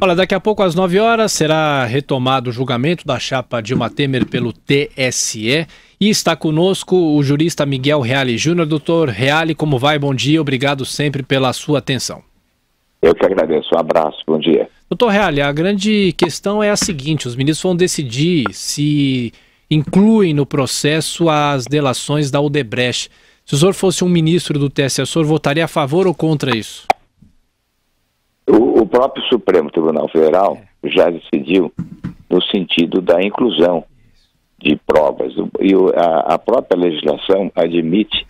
Olha, daqui a pouco às 9 horas será retomado o julgamento da chapa Dilma Temer pelo TSE e está conosco o jurista Miguel Reale Júnior. Doutor Reale, como vai? Bom dia, obrigado sempre pela sua atenção. Eu que agradeço, um abraço, bom dia. Doutor Reale, a grande questão é a seguinte: os ministros vão decidir se incluem no processo as delações da Odebrecht. Se o senhor fosse um ministro do TSE, o senhor votaria a favor ou contra isso? O próprio Supremo Tribunal Federal já decidiu no sentido da inclusão de provas. E a própria legislação admite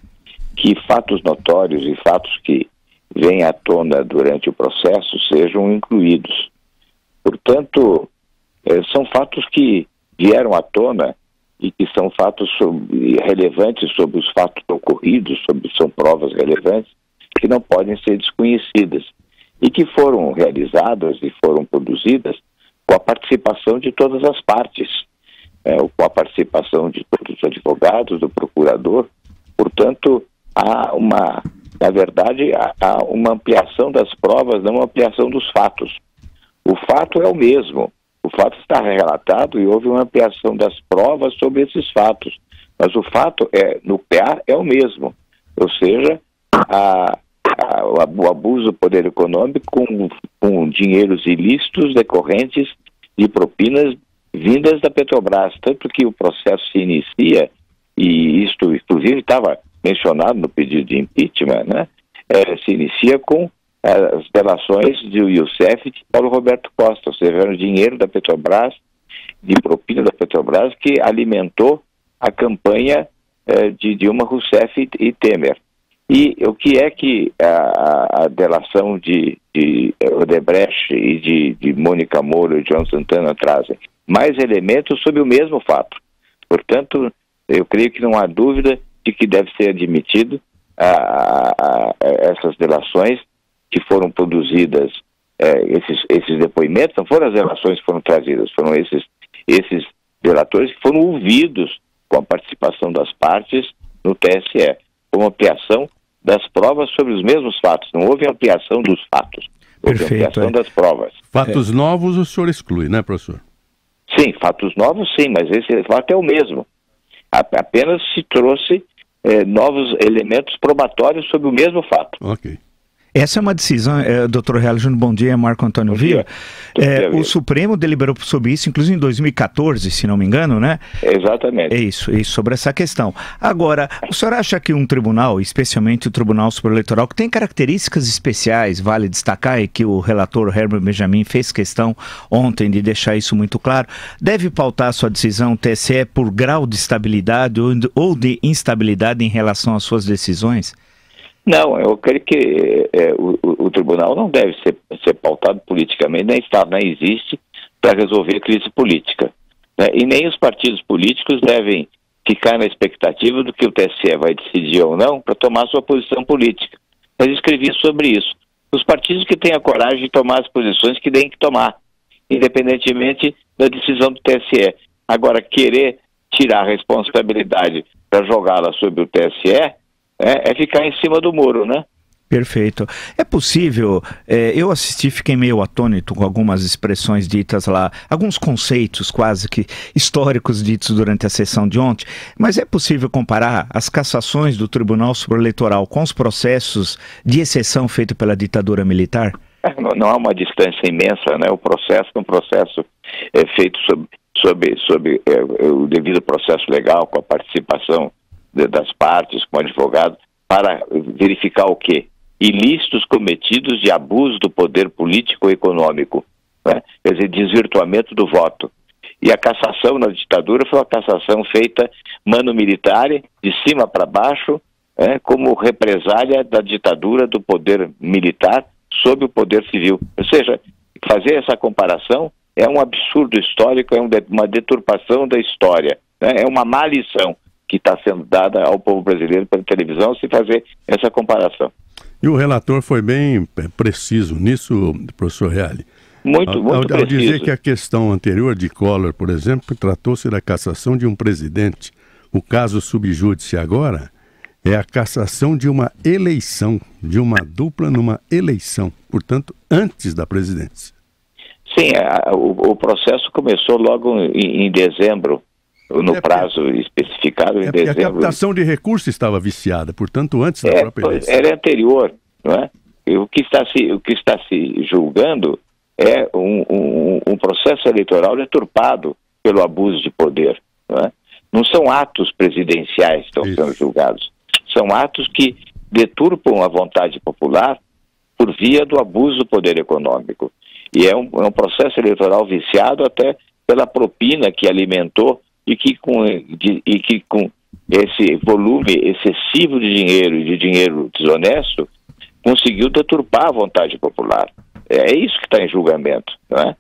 que fatos notórios e fatos que vêm à tona durante o processo sejam incluídos. Portanto, são fatos que vieram à tona e que são fatos relevantes sobre os fatos ocorridos, são provas relevantes que não podem ser desconhecidas e que foram realizadas e foram produzidas com a participação de todas as partes, com a participação de todos os advogados, do procurador. Portanto, na verdade, há uma ampliação das provas, não uma ampliação dos fatos. O fato é o mesmo, o fato está relatado e houve uma ampliação das provas sobre esses fatos, mas o fato nuclear é o mesmo, ou seja, o abuso do poder econômico com dinheiros ilícitos decorrentes de propinas vindas da Petrobras, tanto que o processo se inicia, e isto inclusive estava mencionado no pedido de impeachment, né? Se inicia com as delações de Youssef e de Paulo Roberto Costa, ou seja, era o dinheiro da Petrobras, de propina da Petrobras, que alimentou a campanha de Dilma Rousseff e Temer. E o que é que a delação de Odebrecht e de Mônica Moro e João Santana trazem? Mais elementos sobre o mesmo fato. Portanto, eu creio que não há dúvida de que deve ser admitido essas delações que foram produzidas, esses depoimentos, não foram as delações que foram trazidas, foram esses delatores que foram ouvidos com a participação das partes no TSE, com ampliação das provas sobre os mesmos fatos. Não houve ampliação dos fatos, houve ampliação das provas. Fatos novos o senhor exclui, né, professor? Sim, fatos novos sim, mas esse fato é o mesmo. Apenas se trouxe novos elementos probatórios sobre o mesmo fato. Ok. Essa é uma decisão, doutor Reale Júnior, bom dia, Marco Antônio Villa. O Supremo deliberou sobre isso, inclusive em 2014, se não me engano, né? Exatamente. É isso, sobre essa questão. Agora, o senhor acha que um tribunal, especialmente o Tribunal Superior Eleitoral, que tem características especiais, vale destacar, e que o relator Herbert Benjamin fez questão ontem de deixar isso muito claro, deve pautar sua decisão TSE por grau de estabilidade ou de instabilidade em relação às suas decisões? Não, eu creio que o tribunal não deve ser pautado politicamente, nem existe para resolver a crise política, né? E nem os partidos políticos devem ficar na expectativa do que o TSE vai decidir ou não para tomar sua posição política. Mas escrevi sobre isso. Os partidos que têm a coragem de tomar as posições que têm que tomar, independentemente da decisão do TSE. Agora, querer tirar a responsabilidade para jogá-la sobre o TSE é ficar em cima do muro, né? Perfeito. É possível, eu assisti, fiquei meio atônito com algumas expressões ditas lá, alguns conceitos quase que históricos ditos durante a sessão de ontem, mas é possível comparar as cassações do Tribunal Superior Eleitoral com os processos de exceção feitos pela ditadura militar? Não há uma distância imensa, né? O processo é um processo feito sob o devido processo legal, com a participação das partes, com o advogado, para verificar o quê? Ilícitos cometidos de abuso do poder político e econômico, né? Quer dizer, desvirtuamento do voto. E a cassação na ditadura foi uma cassação feita mano militare, de cima para baixo, como represália da ditadura do poder militar sobre o poder civil. Ou seja, fazer essa comparação é um absurdo histórico, é uma deturpação da história, né? É uma má lição que está sendo dada ao povo brasileiro pela televisão se fazer essa comparação. E o relator foi bem preciso nisso, professor Reale. Muito preciso. Ao dizer que a questão anterior de Collor, por exemplo, tratou-se da cassação de um presidente. O caso subjúdice agora é a cassação de uma eleição, de uma dupla numa eleição, portanto, antes da presidência. Sim, o processo começou logo em dezembro, no prazo especificado em dezembro. A captação de recursos estava viciada, portanto, antes da própria eleição. Era anterior, não é? O que está se julgando é um processo eleitoral deturpado pelo abuso de poder. Não é? Não são atos presidenciais que estão sendo julgados, são atos que deturpam a vontade popular por via do abuso do poder econômico. E é um processo eleitoral viciado até pela propina que alimentou e que com esse volume excessivo de dinheiro e de dinheiro desonesto conseguiu deturpar a vontade popular. É isso que está em julgamento, não é?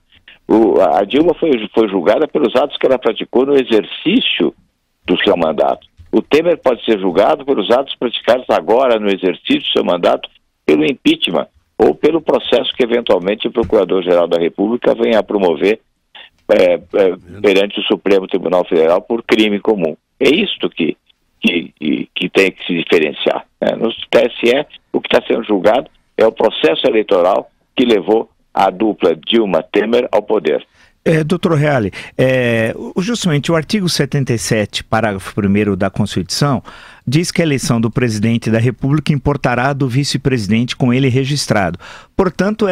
A Dilma foi julgada pelos atos que ela praticou no exercício do seu mandato. O Temer pode ser julgado pelos atos praticados agora no exercício do seu mandato pelo impeachment ou pelo processo que eventualmente o Procurador-Geral da República venha a promover perante o Supremo Tribunal Federal por crime comum. É isto que tem que se diferenciar. No TSE, o que está sendo julgado é o processo eleitoral que levou a dupla Dilma-Temer ao poder. Doutor Reale, justamente o artigo 77, parágrafo 1º da Constituição, diz que a eleição do presidente da República importará do vice-presidente com ele registrado. Portanto,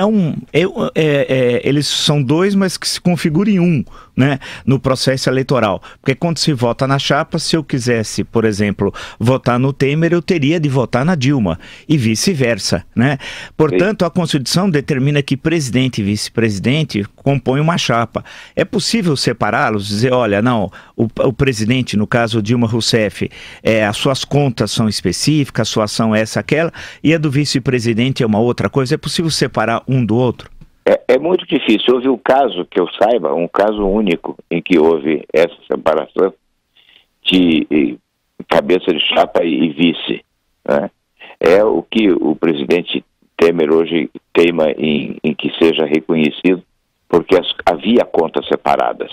eles são dois, mas que se configuram em um, né, no processo eleitoral. Porque quando se vota na chapa, se eu quisesse, por exemplo, votar no Temer, eu teria de votar na Dilma, e vice-versa, né? Portanto, a Constituição determina que presidente e vice-presidente compõem uma chapa. É possível separá-los, dizer, olha, não, o presidente, no caso Dilma Rousseff, as suas contas são específicas, a sua ação é essa, aquela, e a do vice-presidente é uma outra coisa? É possível separar um do outro? É muito difícil. Houve um caso, que eu saiba, um caso único em que houve essa separação de cabeça de chapa e vice, né? É o que o presidente Temer hoje teima em que seja reconhecido, porque havia contas separadas.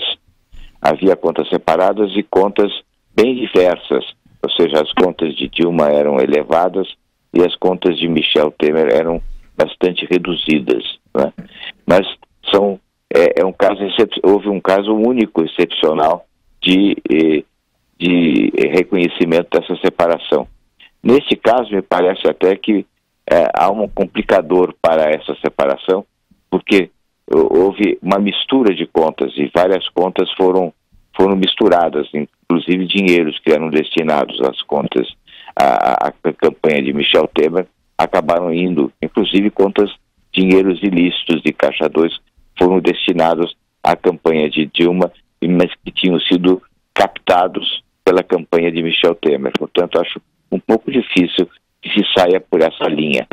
Havia contas separadas e contas bem diversas, ou seja, as contas de Dilma eram elevadas e as contas de Michel Temer eram bastante reduzidas, né? Mas houve um caso único, excepcional, de reconhecimento dessa separação. Nesse caso, me parece até que há um complicador para essa separação, porque houve uma mistura de contas e várias contas foram misturadas, inclusive dinheiros que eram destinados às contas à campanha de Michel Temer acabaram indo, inclusive dinheiros ilícitos de Caixa 2 foram destinados à campanha de Dilma, mas que tinham sido captados pela campanha de Michel Temer. Portanto, acho um pouco difícil que se saia por essa linha.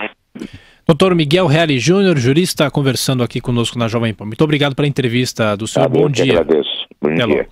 Doutor Miguel Reale Júnior, jurista, conversando aqui conosco na Jovem Pan. Muito obrigado pela entrevista do senhor. Bom dia. Agradeço. Bom dia.